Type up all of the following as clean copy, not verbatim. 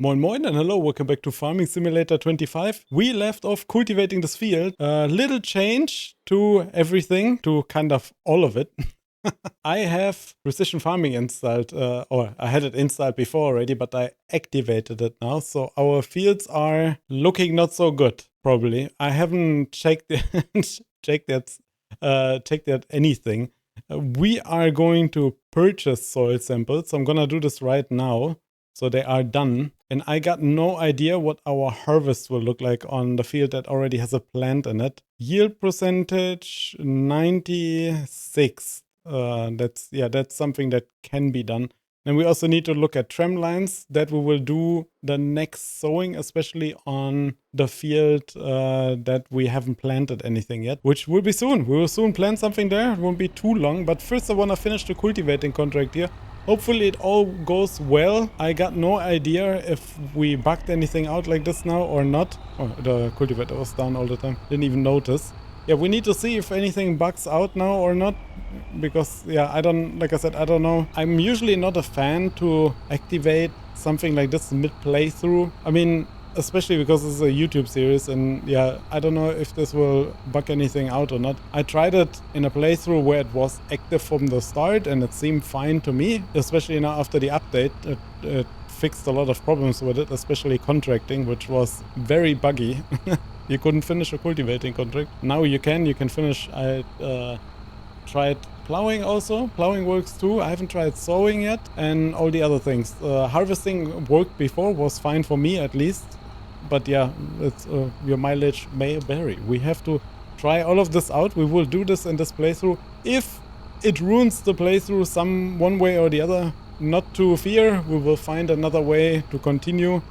Moin moin and hello, welcome back to Farming Simulator 25. We left off cultivating this field. Little change to everything, to kind of all of it. I have precision farming installed, or I had it installed before already, but I activated it now. So our fields are looking not so good, probably. I haven't checked checked anything. We are going to purchase soil samples. So I'm gonna do this right now. So they are done. And I got no idea what our harvest will look like on the field that already has a plant in it. Yield percentage 96. That's something that can be done. And we also need to look at tram lines that we will do the next sowing, especially on the field that we haven't planted anything yet, which will be soon. We will soon plant something there. It won't be too long. But first I want to finish the cultivating contract here. Hopefully it all goes well. I got no idea if we bugged anything out like this now or not. Oh, the cultivator was down all the time. Didn't even notice. Yeah, we need to see if anything bugs out now or not. Because, yeah, like I said, I don't know. I'm usually not a fan to activate something like this mid-playthrough. I mean, especially because this is a YouTube series, and yeah, I don't know if this will bug anything out or not. I tried it in a playthrough where it was active from the start and it seemed fine to me, especially now after the update. It fixed a lot of problems with it, especially contracting, which was very buggy. You couldn't finish a cultivating contract. Now you can finish. I tried plowing also. Plowing works too. I haven't tried sowing yet, and all the other things. Harvesting worked before, was fine for me at least. But yeah, it's, your mileage may vary. We have to try all of this out. We will do this in this playthrough. If it ruins the playthrough one way or the other, not to fear. We will find another way to continue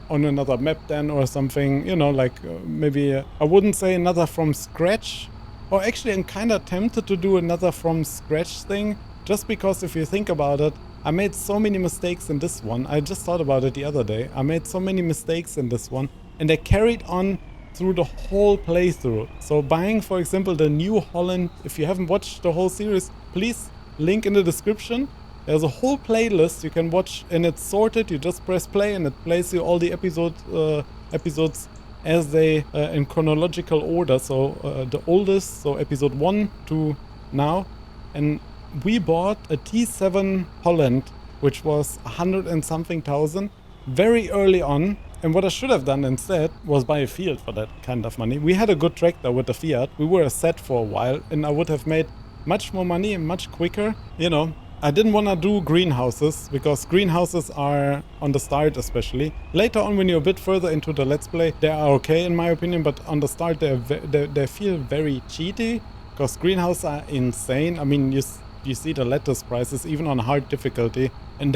on another map then or something. You know, like maybe I wouldn't say another from scratch. Or actually, I'm kind of tempted to do another from scratch thing. Just because if you think about it, I made so many mistakes in this one. I just thought about it the other day. I made so many mistakes in this one. And they carried on through the whole playthrough. So buying, for example, the New Holland, if you haven't watched the whole series, please link in the description. There's a whole playlist you can watch, and it's sorted. You just press play and it plays you all the episodes as they in chronological order. So the oldest, so episode 1 to now. And we bought a T7 Holland, which was 100 and something thousand, very early on. And what I should have done instead was buy a field for that kind of money. We had a good tractor with the Fiat. We were set for a while, and I would have made much more money and much quicker. You know, I didn't want to do greenhouses, because greenhouses are, on the start especially. Later on, when you're a bit further into the Let's Play, they are okay in my opinion, but on the start they feel very cheaty, because greenhouses are insane. I mean, you see the lettuce prices even on hard difficulty, and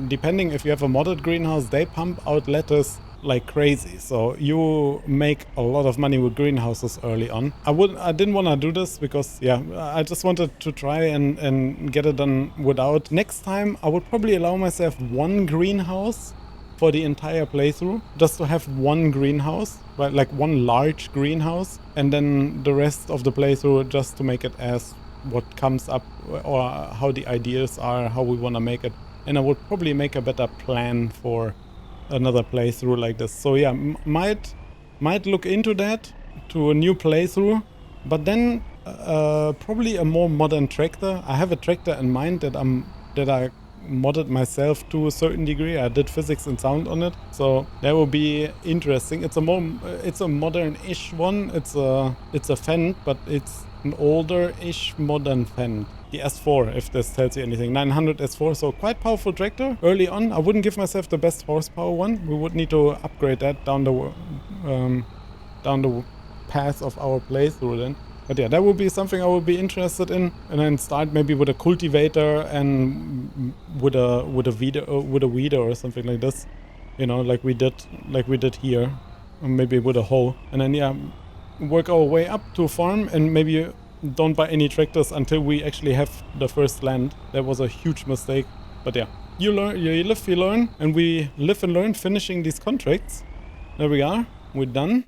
depending if you have a modded greenhouse, they pump out lettuce like crazy. So you make a lot of money with greenhouses early on. I didn't want to do this because, yeah, I just wanted to try and get it done without. Next time I would probably allow myself one greenhouse for the entire playthrough, just to have one greenhouse, right? Like one large greenhouse, and then the rest of the playthrough just to make it as what comes up, or how the ideas are, how we want to make it. And I would probably make a better plan for another playthrough like this. So yeah, might look into that, to a new playthrough, but then probably a more modern tractor. I have a tractor in mind that I modded myself to a certain degree. I did physics and sound on it, so that will be interesting. It's a modern-ish one. It's a Fendt, but it's an older-ish modern Fendt. The S4, if this tells you anything. 900 S4, so quite powerful tractor. Early on, I wouldn't give myself the best horsepower one. We would need to upgrade that down the path of our playthrough then. But yeah, that would be something I would be interested in, and then start maybe with a cultivator and with a weeder or something like this. You know, like we did here, or maybe with a hoe, and then yeah, work our way up to a farm, and maybe don't buy any tractors until we actually have the first land. That was a huge mistake, but yeah, you live, you learn, and we live and learn finishing these contracts. There we are, we're done.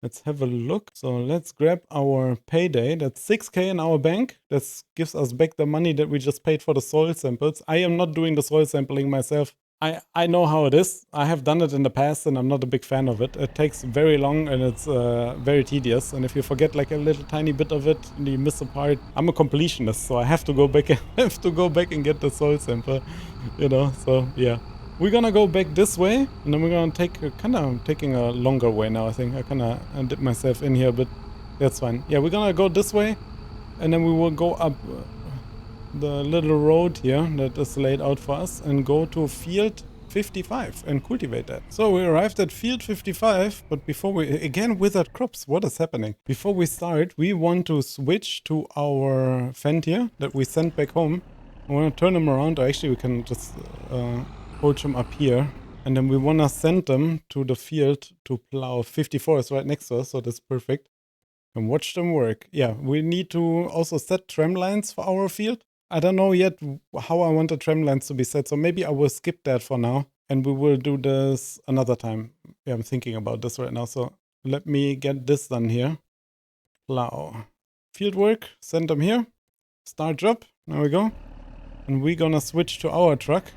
Let's have a look. So let's grab our payday. That's 6K in our bank. That gives us back the money that we just paid for the soil samples. I am not doing the soil sampling myself. I know how it is. I have done it in the past and I'm not a big fan of it. It takes very long and it's very tedious. And if you forget like a little tiny bit of it and you miss a part, I'm a completionist, so I have to go back and get the soil sample, you know. So yeah, we're gonna go back this way and then we're gonna take taking a longer way now. I think I kind of dip myself in here, but that's fine. Yeah, we're gonna go this way and then we will go up the little road here that is laid out for us and go to field 55 and cultivate that. So we arrived at field 55, but before we, again, withered crops, what is happening? Before we start, we want to switch to our Fendt here that we sent back home. I want to turn them around, or actually we can just hold them up here. And then we want to send them to the field to plow. 54 is right next to us, so that's perfect. And watch them work. Yeah, we need to also set tram lines for our field. I don't know yet how I want the tram lines to be set, so maybe I will skip that for now, and we will do this another time. Yeah, I'm thinking about this right now, so let me get this done here. Plow. Field work, send them here. Start job, there we go. And we're gonna switch to our tractor.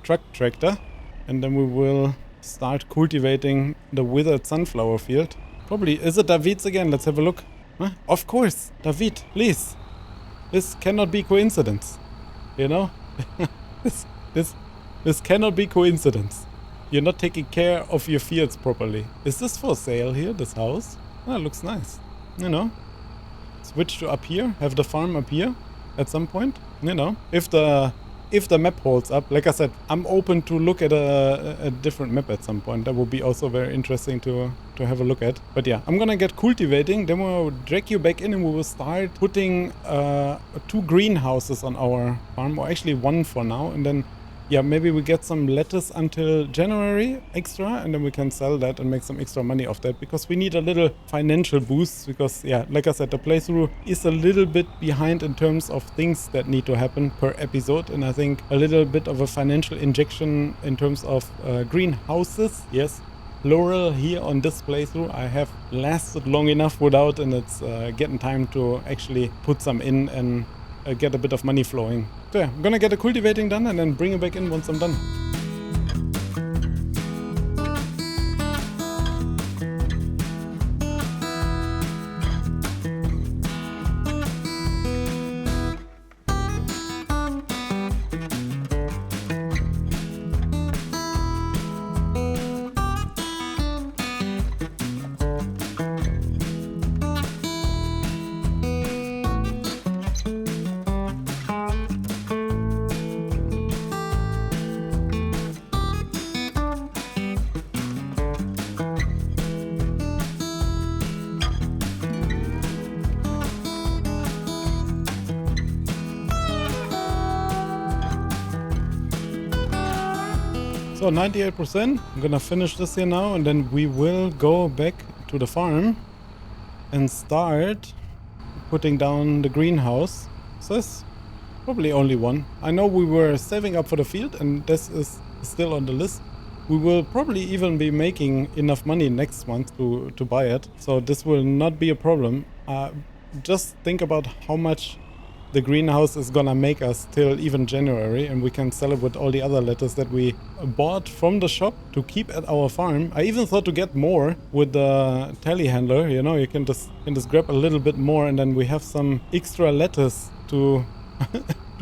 Tractor. And then we will start cultivating the withered sunflower field. Probably, is it David's again? Let's have a look. Huh? Of course, David, please. This cannot be coincidence. You know? this cannot be coincidence. You're not taking care of your fields properly. Is this for sale here, this house? Oh, it looks nice. You know? Switch to up here, have the farm up here at some point. You know, if the map holds up, like I said, I'm open to look at a different map at some point. That would be also very interesting to have a look at. But yeah, I'm gonna get cultivating, then we'll drag you back in and we will start putting 2 greenhouses on our farm, or actually 1 for now, and then yeah, maybe we get some lettuce until January extra, and then we can sell that and make some extra money off that, because we need a little financial boost, because yeah, like I said, the playthrough is a little bit behind in terms of things that need to happen per episode, and I think a little bit of a financial injection in terms of greenhouses, yes, plural here on this playthrough, I have lasted long enough without, and it's getting time to actually put some in and get a bit of money flowing. So yeah, I'm gonna get the cultivating done and then bring it back in once I'm done. So 98%, I'm gonna finish this here now, and then we will go back to the farm and start putting down the greenhouse. So it's probably only 1. I know we were saving up for the field, and this is still on the list. We will probably even be making enough money next month to buy it, so this will not be a problem. Just think about how much the greenhouse is gonna make us till even January, and we can sell it with all the other lettuce that we bought from the shop to keep at our farm. I even thought to get more with the telehandler, you know, you can just grab a little bit more, and then we have some extra lettuce to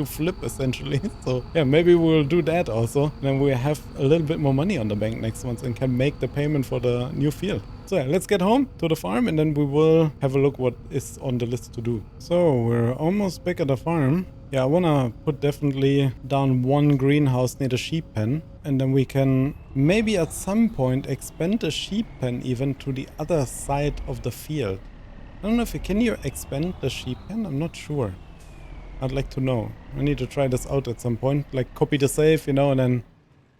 to flip essentially. So yeah, maybe we'll do that also. Then we have a little bit more money on the bank next month and can make the payment for the new field. So yeah, let's get home to the farm and then we will have a look what is on the list to do. So we're almost back at the farm. Yeah, I wanna put definitely down 1 greenhouse near the sheep pen, and then we can maybe at some point expand the sheep pen even to the other side of the field. I don't know if can you expand the sheep pen? I'm not sure. I'd like to know. I need to try this out at some point, like copy the save, you know, and then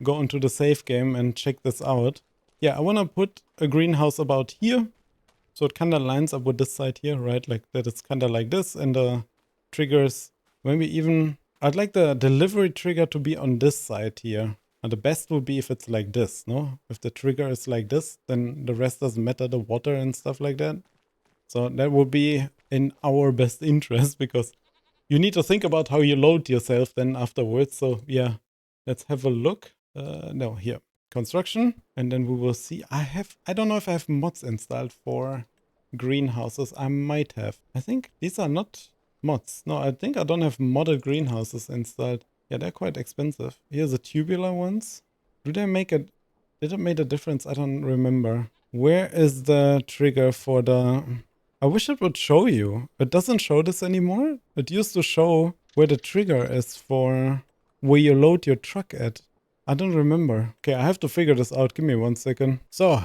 go into the save game and check this out. Yeah, I want to put a greenhouse about here, so it kind of lines up with this side here, right? Like that it's kind of like this, and the triggers, maybe even, I'd like the delivery trigger to be on this side here. And the best would be if it's like this, no? If the trigger is like this, then the rest doesn't matter, the water and stuff like that. So that would be in our best interest, because you need to think about how you load yourself then afterwards. So yeah, let's have a look. No, here, construction, and then we will see. I don't know if I have mods installed for greenhouses. I might have. I think these are not mods. No, I think I don't have modded greenhouses installed. Yeah, they're quite expensive. Here's the tubular ones. Did it make a difference? I don't remember. Where is the trigger for the... I wish it would show you. It doesn't show this anymore. It used to show where the trigger is for where you load your truck at. I don't remember. Okay, I have to figure this out. Give me 1 second. So,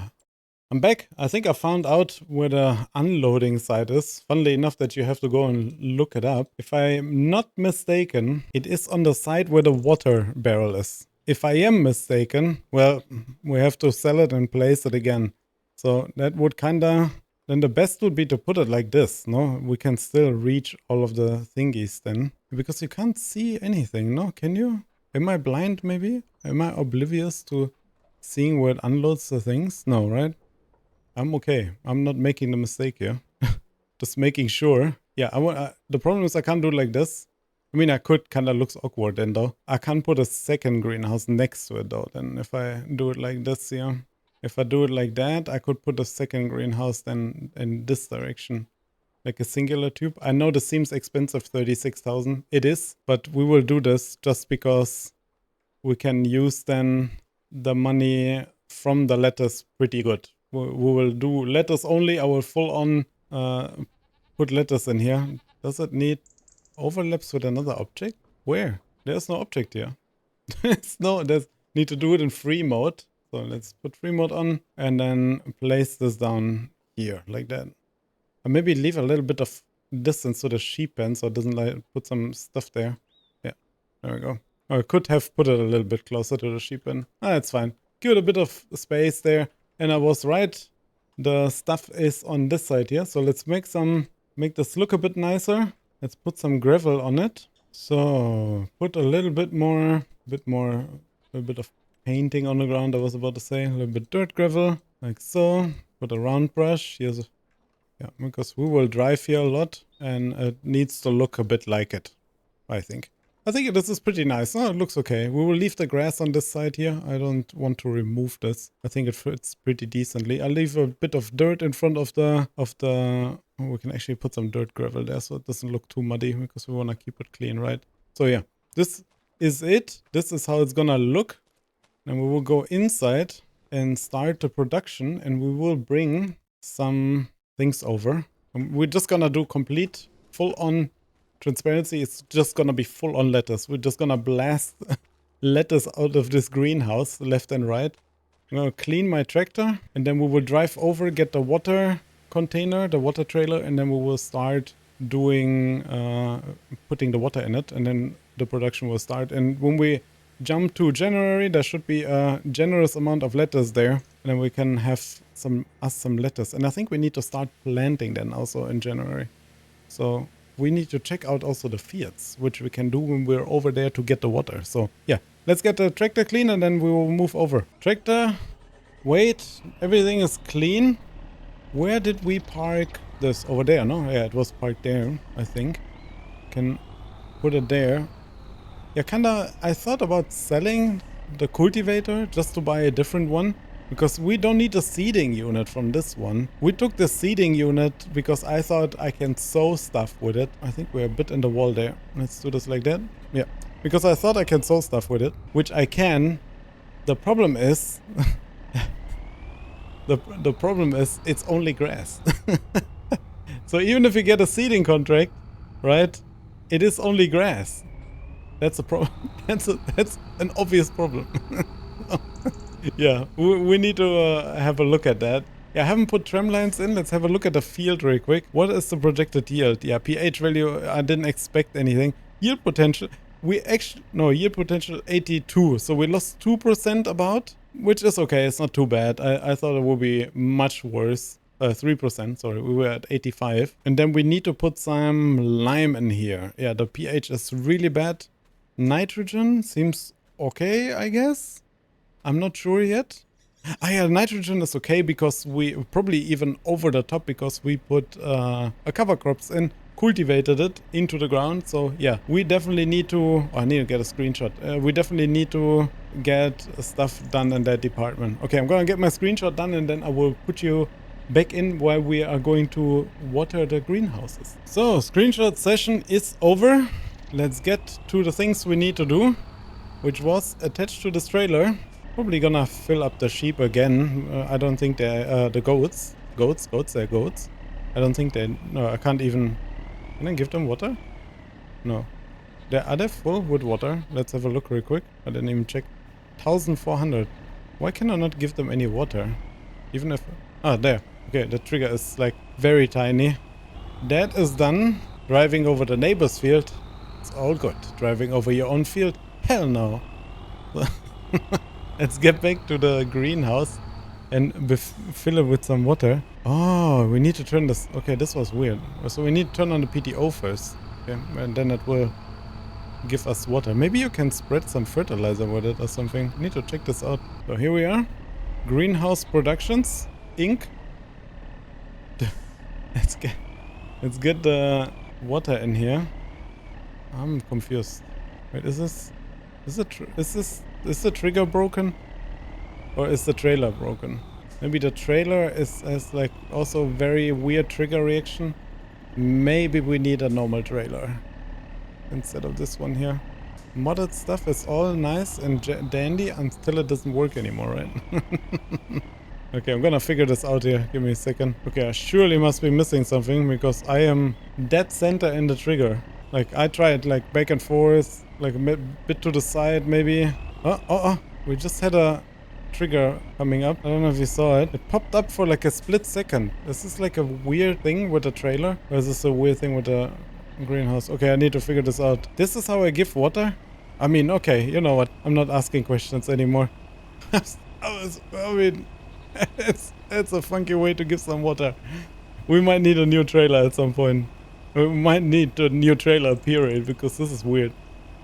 I'm back. I think I found out where the unloading side is. Funnily enough that you have to go and look it up. If I'm not mistaken, it is on the side where the water barrel is. If I am mistaken, well, we have to sell it and place it again. So that would kinda... Then the best would be to put it like this, no? We can still reach all of the thingies then. Because you can't see anything, no? Can you? Am I blind maybe? Am I oblivious to seeing where it unloads the things? No, right? I'm okay. I'm not making the mistake here. Just making sure. Yeah, the problem is I can't do it like this. I mean, I could, kind of looks awkward then though. I can't put a second greenhouse next to it though. Then if I do it like this here. If I do it like that, I could put a second greenhouse then in this direction. Like a singular tube. I know this seems expensive, 36,000. It is, but we will do this just because we can use then the money from the letters pretty good. We will do letters only. I will full on put letters in here. Does it need overlaps with another object? Where? There's no object here. There's need to do it in free mode. So let's put free mode on and then place this down here like that. And maybe leave a little bit of distance to the sheep pen so it doesn't like put some stuff there. Yeah, there we go. Or I could have put it a little bit closer to the sheep pen. That's fine. Give it a bit of space there. And I was right. The stuff is on this side here. So let's make this look a bit nicer. Let's put some gravel on it. So put a little bit of painting on the ground, I was about to say. A little bit dirt gravel, like so. Put a round brush. Yeah, because we will drive here a lot. And it needs to look a bit like it, I think. I think this is pretty nice. Oh, it looks okay. We will leave the grass on this side here. I don't want to remove this. I think it fits pretty decently. I'll leave a bit of dirt in front of the... Oh, we can actually put some dirt gravel there so it doesn't look too muddy because we want to keep it clean, right? So yeah, this is it. This is how it's gonna look. And we will go inside and start the production and we will bring some things over. We're just gonna do complete full-on transparency. It's just gonna be full-on lettuce. We're just gonna blast lettuce out of this greenhouse left and right. I'm gonna clean my tractor and then we will drive over, get the water container, the water trailer, and then we will start doing putting the water in it and then the production will start. And when we jump to January, there should be a generous amount of lettuce there, and then we can have some lettuce. And I think we need to start planting then also in January. So we need to check out also the fields, which we can do when we're over there to get the water. So yeah, let's get the tractor clean and then we will move over. Tractor, wait, everything is clean. Where did we park this? Over there, no? Yeah, it was parked there, I think. Can put it there. Yeah, I thought about selling the cultivator just to buy a different one. Because we don't need a seeding unit from this one. We took the seeding unit because I thought I can sew stuff with it. I think we're a bit in the wall there. Let's do this like that. Yeah, because I thought I can sew stuff with it, which I can. The problem is... the problem is it's only grass. So even if you get a seeding contract, right, it is only grass. That's a problem. That's an obvious problem. Yeah, we need to have a look at that. Yeah, I haven't put tram lines in. Let's have a look at the field real quick. What is the projected yield? Yeah, pH value, I didn't expect anything. Yield potential, yield potential 82. So we lost 2% about, which is okay. It's not too bad. I thought it would be much worse. 3%, sorry, we were at 85. And then we need to put some lime in here. Yeah, the pH is really bad. Nitrogen seems okay, I guess. I'm not sure yet. Yeah, nitrogen is okay because we probably even over the top because we put a cover crops in. cultivated it into the ground. So yeah, we definitely need to, I need to get a screenshot. We definitely need to get stuff done in that department. Okay, I'm gonna get my screenshot done and then I will put you back in while we are going to water the greenhouses. So screenshot session is over. Let's get to the things we need to do, which was attached to this trailer. Probably gonna fill up the sheep again. I don't think they're the goats. They're goats. I don't think they, no, I can't even, can I give them water? No. Are they full with water? Let's have a look real quick. I didn't even check. 1400. Why can I not give them any water? Even if, ah, there. Okay, the trigger is like very tiny. That is done. Driving over the neighbor's field. It's all good. Driving over your own field? Hell no. Let's get back to the greenhouse and fill it with some water. Oh, we need to turn this. Okay, this was weird. So we need to turn on the PTO first. Okay, and then it will give us water. Maybe you can spread some fertilizer with it or something. Need to check this out. So here we are. Greenhouse Productions, Inc. Let's get the water in here. I'm confused. Wait, is the trigger broken? Or is the trailer broken? Maybe the trailer has like also very weird trigger reaction. Maybe we need a normal trailer instead of this one here. Modded stuff is all nice and dandy until it doesn't work anymore, right? Okay, I'm gonna figure this out here. Give me a second. Okay, I surely must be missing something because I am dead center in the trigger. Like, I tried like back and forth, like a bit to the side maybe. We just had a trigger coming up. I don't know if you saw it. It popped up for like a split second. Is this like a weird thing with the trailer? Or is this a weird thing with the greenhouse? Okay, I need to figure this out. This is how I give water? I mean, okay, you know what? I'm not asking questions anymore. I mean, it's a funky way to give some water. We might need a new trailer at some point. We might need a new trailer, period, because this is weird.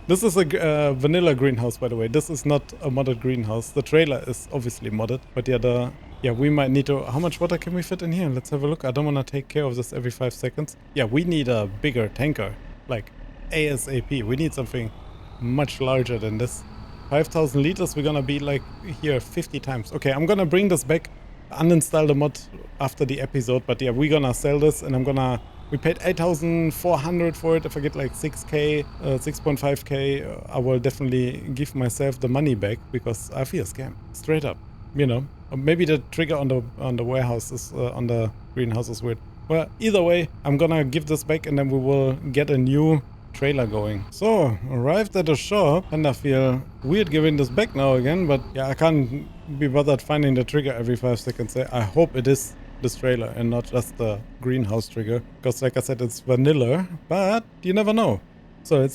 This is a vanilla greenhouse, by the way. This is not a modded greenhouse. The trailer is obviously modded, but yeah, we might need to. How much water can we fit in here? Let's have a look. I don't want to take care of this every 5 seconds. Yeah, we need a bigger tanker, like ASAP. We need something much larger than this. 5,000 liters. We're gonna be like here 50 times. Okay, I'm gonna bring this back, uninstall the mod after the episode. But yeah, we're gonna sell this, and we paid 8,400 for it. If I get like 6k, 6.5k, I will definitely give myself the money back because I feel scammed. Straight up, you know. Or maybe the trigger on the warehouse is on the greenhouse is weird. Well, either way, I'm gonna give this back and then we will get a new trailer going. So, arrived at the shop and I feel weird giving this back now again, but yeah, I can't be bothered finding the trigger every 5 seconds. I hope it is this trailer and not just the greenhouse trigger, because like I said, it's vanilla, but you never know. So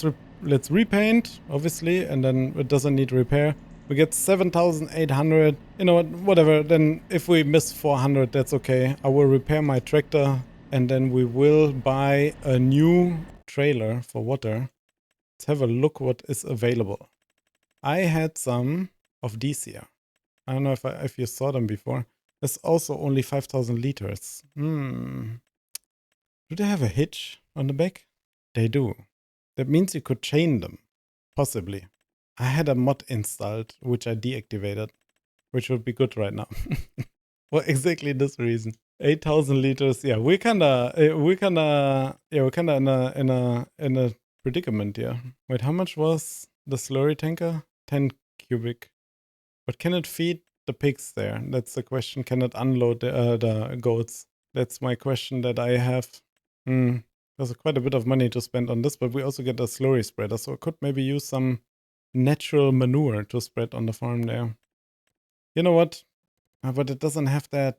let's repaint, obviously, and then it doesn't need repair. We get 7,800. You know what, whatever. Then if we miss 400, that's okay. I will repair my tractor and then we will buy a new trailer for water. Let's have a look what is available. I had some of these here. I don't know if you saw them before. It's also only 5,000 liters. Do they have a hitch on the back? They do. That means you could chain them. Possibly. I had a mod installed, which I deactivated, which would be good right now. For exactly this reason. 8,000 liters. Yeah, we're kinda in a predicament here. Wait, how much was the slurry tanker? 10 cubic. But can it feed the pigs there? That's the question. Can it unload the goats? That's my question that I have. There's quite a bit of money to spend on this, but we also get a slurry spreader, so I could maybe use some natural manure to spread on the farm there. You know what? But it doesn't have that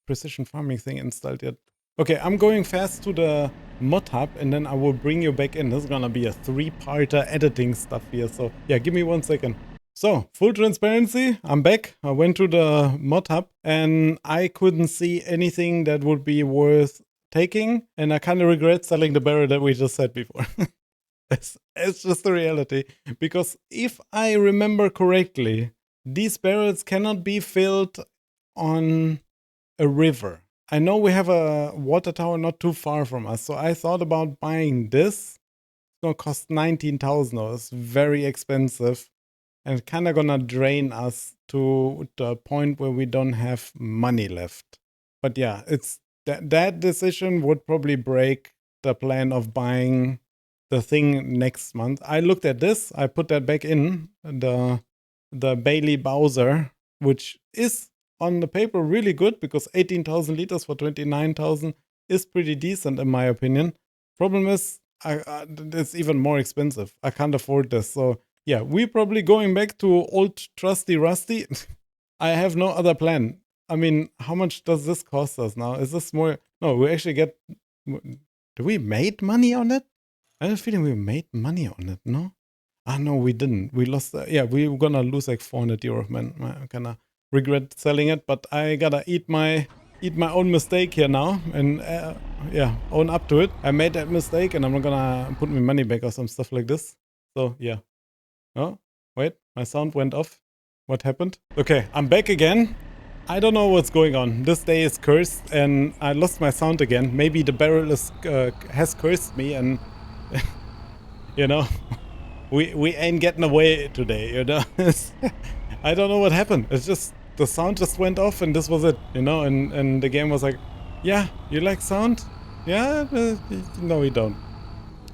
precision farming thing installed yet. Okay, I'm going fast to the mod hub and then I will bring you back in. This is gonna be a 3-parter editing stuff here, so yeah, give me 1 second. So, full transparency, I'm back. I went to the mod hub and I couldn't see anything that would be worth taking, and I kind of regret selling the barrel that we just said before. It's just the reality, because if I remember correctly, these barrels cannot be filled on a river. I know we have a water tower not too far from us, so I thought about buying this. It's gonna cost $19,000. Very expensive, and kind of gonna drain us to the point where we don't have money left. But yeah, it's that decision would probably break the plan of buying the thing next month. I looked at this. I put that back in the Bailey Bowser, which is on the paper really good because 18,000 liters for 29,000 is pretty decent in my opinion. Problem is, it's even more expensive. I can't afford this. So yeah, we're probably going back to old trusty Rusty. I have no other plan. I mean, how much does this cost us now? Is this more? No, we actually get. Do we made money on it? I have a feeling we made money on it. No. Ah, no, we didn't. We lost. Yeah, we were gonna lose like 400 euro, man. I kinda regret selling it, but I gotta eat my own mistake here now, and yeah, own up to it. I made that mistake, and I'm not gonna put my money back or some stuff like this. So yeah. Oh, wait, my sound went off. What happened? Okay, I'm back again. I don't know what's going on. This day is cursed, and I lost my sound again. Maybe the barrel is has cursed me, and you know. We ain't getting away today, you know. I don't know what happened. It's just the sound just went off, and this was it, you know. And the game was like, yeah, you like sound? Yeah, no, we don't.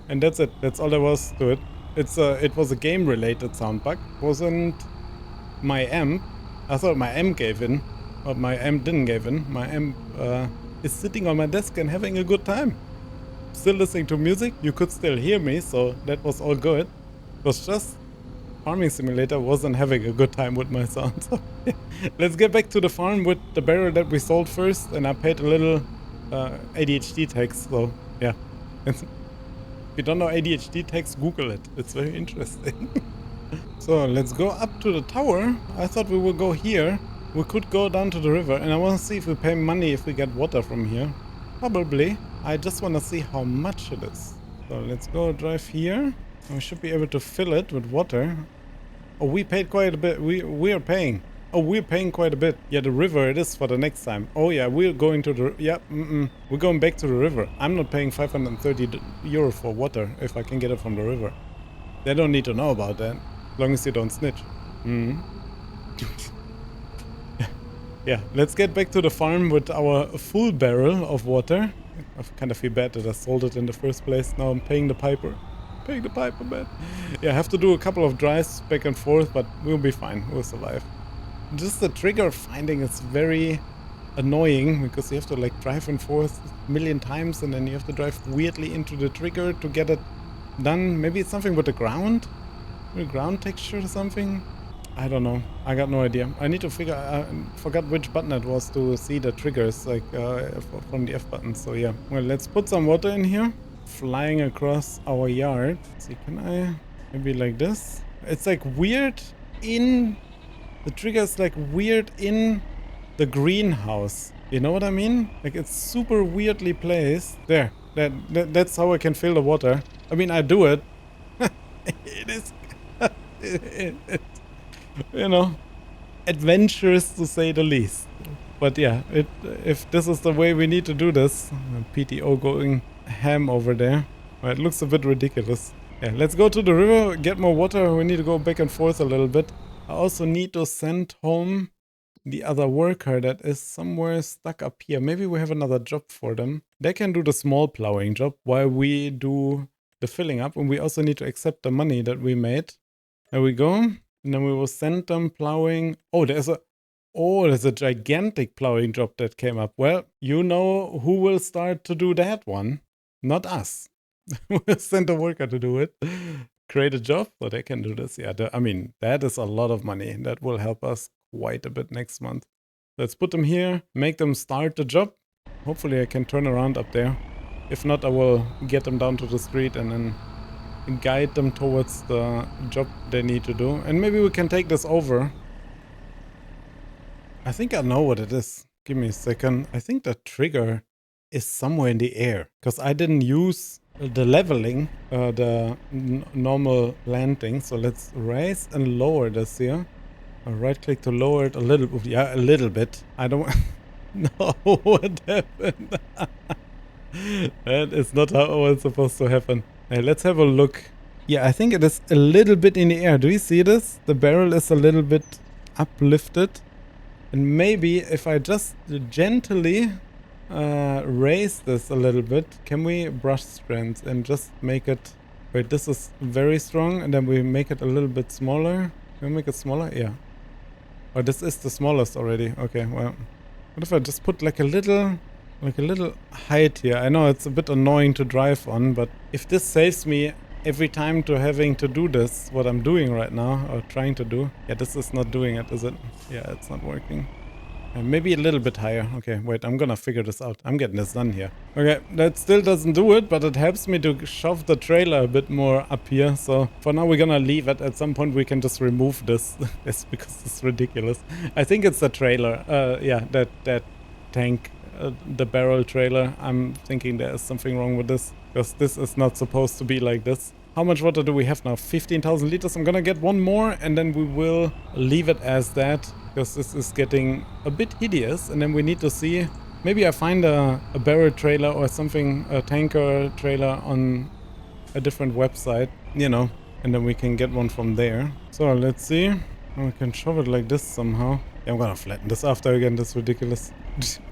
And that's it. That's all there was to it. It was a game-related sound bug. Wasn't my amp. I thought my amp gave in, but my amp didn't give in. My amp is sitting on my desk and having a good time. Still listening to music. You could still hear me, so that was all good. It was just Farming Simulator wasn't having a good time with my sound. So let's get back to the farm with the barrel that we sold first, and I paid a little ADHD tax. So yeah, if you don't know ADHD tax, Google it. It's very interesting. So let's go up to the tower. I thought we would go here. We could go down to the river, and I want to see if we pay money if we get water from here. Probably. I just want to see how much it is. So let's go drive here. We should be able to fill it with water. Oh, we paid quite a bit. We are paying. Oh, we're paying quite a bit. Yeah, the river it is for the next time. Oh yeah, we're going to the... Yeah, we're going back to the river. I'm not paying 530 euro for water if I can get it from the river. They don't need to know about that. As long as you don't snitch. Yeah, let's get back to the farm with our full barrel of water. I kind of feel bad that I sold it in the first place. Now I'm paying the piper. Paying the piper, man. Yeah, I have to do a couple of drives back and forth, but we'll be fine. We'll survive. Just the trigger finding is very annoying because you have to like drive and forth a million times, and then you have to drive weirdly into the trigger to get it done. Maybe it's something with the ground? The ground texture or something? I don't know. I got no idea. I need to figure... I forgot which button it was to see the triggers like from the F button. So yeah. Well, let's put some water in here. Flying across our yard. See, can I... Maybe like this? It's like weird in... The trigger is like weird in the greenhouse. You know what I mean? Like it's super weirdly placed. There. That's how I can fill the water. I mean, I do it. It is... you know, adventurous to say the least. But yeah, if this is the way we need to do this, PTO going ham over there. Well, it looks a bit ridiculous. Yeah, let's go to the river, get more water. We need to go back and forth a little bit. I also need to send home the other worker that is somewhere stuck up here. Maybe we have another job for them. They can do the small plowing job while we do the filling up. And we also need to accept the money that we made. There we go. And then we will send them plowing. Oh, there's a gigantic plowing job that came up. Well, you know who will start to do that one? Not us. We'll send a worker to do it. Create a job so they can do this. Yeah, I mean, that is a lot of money. That will help us quite a bit next month. Let's put them here, make them start the job. Hopefully I can turn around up there. If not, I will get them down to the street and then guide them towards the job they need to do. And maybe we can take this over. I think I know what it is. Give me a second. I think the trigger is somewhere in the air because I didn't use the leveling, the normal landing. So let's raise and lower this here. I'll right click to lower it a little bit. Yeah, a little bit. I don't No, what happened? That is not how it's supposed to happen. Hey, let's have a look. Yeah, I think it is a little bit in the air. Do you see this? The barrel is a little bit uplifted. And maybe if I just gently raise this a little bit, can we brush strands and just make it... Wait, this is very strong, and then we make it a little bit smaller. Can we make it smaller? Yeah. Oh, this is the smallest already. Okay, well... What if I just put like a little height here? I know it's a bit annoying to drive on, but if this saves me every time to having to do this, what I'm doing right now, or trying to do. Yeah, this is not doing it, is it? Yeah, it's not working. Maybe a little bit higher. Okay, wait, I'm gonna figure this out. I'm getting this done here. Okay, that still doesn't do it, but it helps me to shove the trailer a bit more up here. So for now, we're gonna leave it. At some point, we can just remove this. It's because it's ridiculous. I think it's the trailer. Yeah, that tank, the barrel trailer. I'm thinking there is something wrong with this, because this is not supposed to be like this. How much water do we have now? 15,000 liters. I'm gonna get one more, and then we will leave it as that, because this is getting a bit hideous. And then we need to see, maybe I find a barrel trailer or something, a tanker trailer on a different website, you know, and then we can get one from there. So let's see. We can shove it like this somehow. Yeah, I'm gonna flatten this after again. That's ridiculous.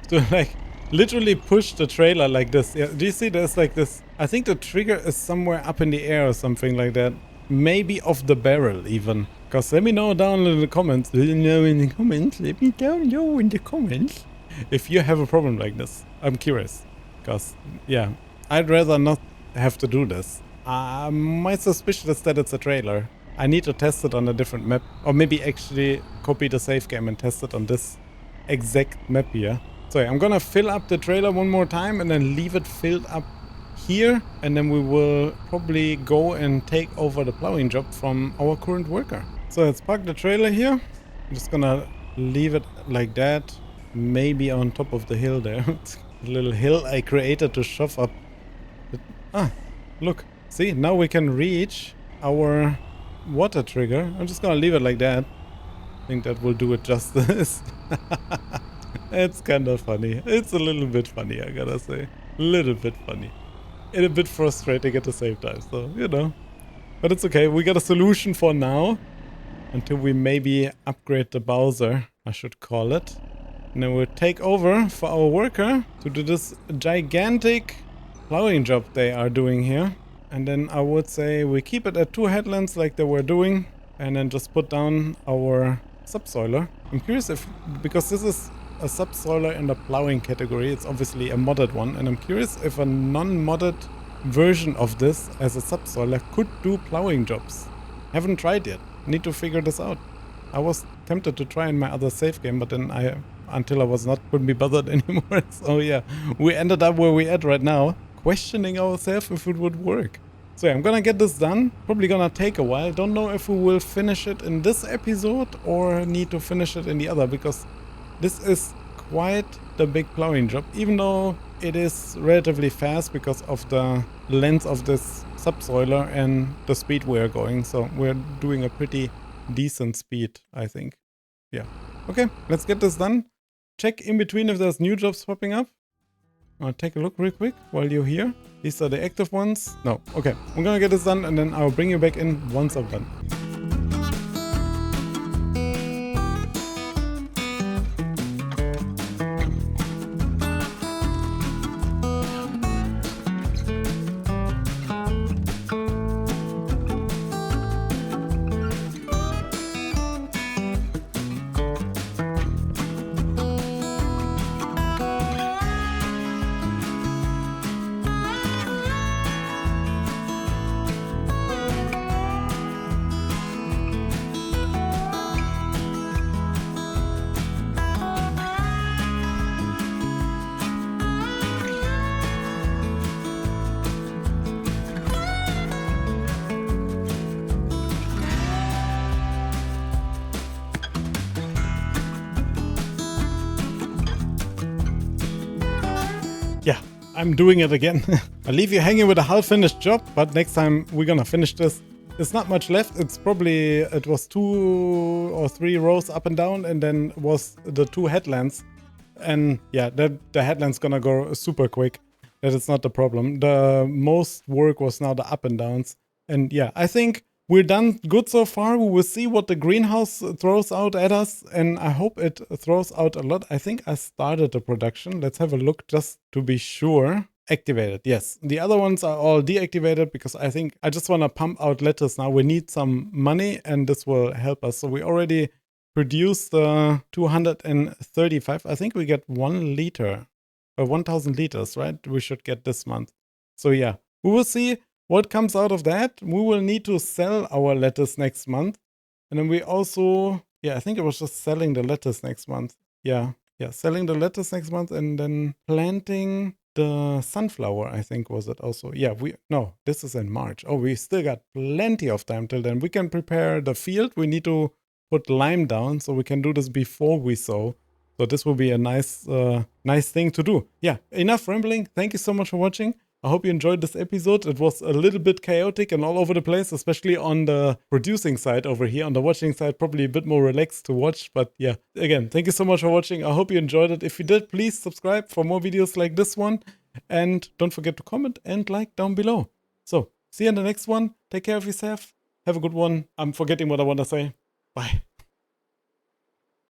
To like literally push the trailer like this. Yeah, do you see there's like this? I think the trigger is somewhere up in the air or something like that. Maybe off the barrel even. Because let me know down in the comments. Let me know in the comments. Let me know in the comments if you have a problem like this. I'm curious. Because, yeah, I'd rather not have to do this. My suspicion is that it's a trailer. I need to test it on a different map. Or maybe actually copy the save game and test it on this exact map here. So yeah, I'm gonna fill up the trailer one more time and then leave it filled up here, and then we will probably go and take over the plowing job from our current worker. So let's park the trailer here. I'm just gonna leave it like that, maybe on top of the hill there. A little hill I created to shove up. Look, see, now we can reach our water trigger. I'm just gonna leave it like that. I think that will do it justice. It's kind of funny. It's a little bit funny, I gotta say. A little bit funny. And a bit frustrating at the same time, so, you know. But it's okay, we got a solution for now. Until we maybe upgrade the Bowser, I should call it. And then we'll take over for our worker to do this gigantic plowing job they are doing here. And then I would say we keep it at 2 headlands like they were doing. And then just put down our subsoiler. I'm curious if, because this is a subsoiler in the plowing category, it's obviously a modded one, and I'm curious if a non-modded version of this as a subsoiler could do plowing jobs. Haven't tried yet. Need to figure this out. I was tempted to try in my other save game, but then until I was not, couldn't be bothered anymore. So yeah, we ended up where we're at right now, questioning ourselves if it would work. So yeah, I'm gonna get this done. Probably gonna take a while. Don't know if we will finish it in this episode or need to finish it in the other, because this is quite the big plowing job, even though it is relatively fast because of the length of this subsoiler and the speed we're going. So we're doing a pretty decent speed, I think. Yeah. Okay, let's get this done. Check in between if there's new jobs popping up. I'll take a look real quick while you're here. These are the active ones. No, okay. I'm gonna get this done and then I'll bring you back in once I'm done. Yeah, I'm doing it again. I'll leave you hanging with a half-finished job, but next time we're gonna finish this. There's not much left. It's probably, it was 2 or 3 rows up and down, and then was the 2 headlands And yeah, the headline's gonna go super quick. That is not the problem. The most work was now the up and downs. And yeah, I think we're done good so far. We will see what the greenhouse throws out at us, and I hope it throws out a lot. I think I started the production. Let's have a look just to be sure. Activated, yes. The other ones are all deactivated because I think I just want to pump out letters now. We need some money and this will help us. So we already produced 235. I think we get 1 liter or 1000 liters, right? We should get this month. So yeah, we will see what comes out of that. We will need to sell our lettuce next month. And then we also, yeah, I think it was just selling the lettuce next month. Yeah, selling the lettuce next month and then planting the sunflower, I think was it also. Yeah, no, this is in March. Oh, we still got plenty of time till then. We can prepare the field. We need to put lime down, so we can do this before we sow. So this will be a nice thing to do. Yeah, enough rambling. Thank you so much for watching. I hope you enjoyed this episode. It was a little bit chaotic and all over the place, especially on the producing side over here. On the watching side, probably a bit more relaxed to watch. But yeah, again, thank you so much for watching. I hope you enjoyed it. If you did, please subscribe for more videos like this one. And don't forget to comment and like down below. So, see you in the next one. Take care of yourself. Have a good one. I'm forgetting what I want to say. Bye.